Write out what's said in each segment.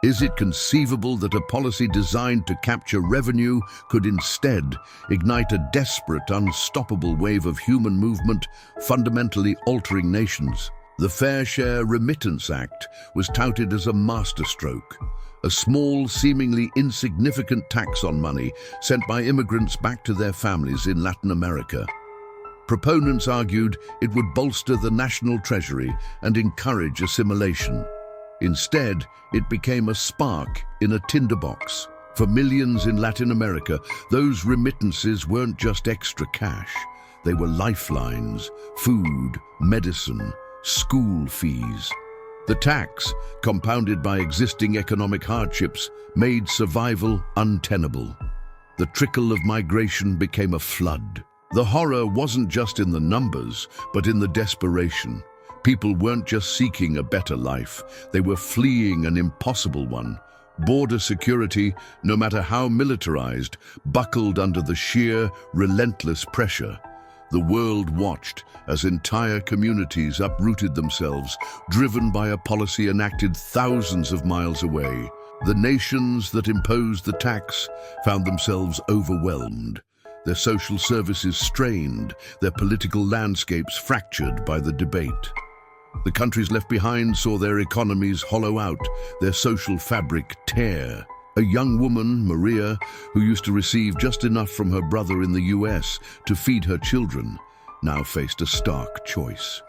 Is it conceivable that a policy designed to capture revenue could instead ignite a desperate, unstoppable wave of human movement, fundamentally altering nations? The Fair Share Remittance Act was touted as a masterstroke, a small, seemingly insignificant tax on money sent by immigrants back to their families in Latin America. Proponents argued it would bolster the national treasury and encourage assimilation. Instead, it became a spark in a tinderbox. For millions in Latin America, those remittances weren't just extra cash. They were lifelines, food, medicine, school fees. The tax, compounded by existing economic hardships, made survival untenable. The trickle of migration became a flood. The horror wasn't just in the numbers, but in the desperation. People weren't just seeking a better life, they were fleeing an impossible one. Border security, no matter how militarized, buckled under the sheer, relentless pressure. The world watched as entire communities uprooted themselves, driven by a policy enacted thousands of miles away. The nations that imposed the tax found themselves overwhelmed, their social services strained, their political landscapes fractured by the debate. The countries left behind saw their economies hollow out, their social fabric tear. A young woman, Maria, who used to receive just enough from her brother in the US to feed her children, now faced a stark choice.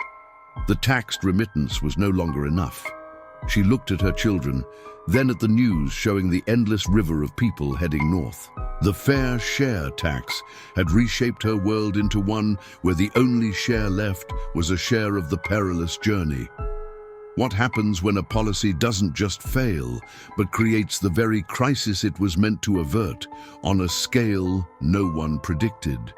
The taxed remittance was no longer enough. She looked at her children, then at the news showing the endless river of people heading north. The Fair Share tax had reshaped her world into one where the only share left was a share of the perilous journey. What happens when a policy doesn't just fail, but creates the very crisis it was meant to avert on a scale no one predicted?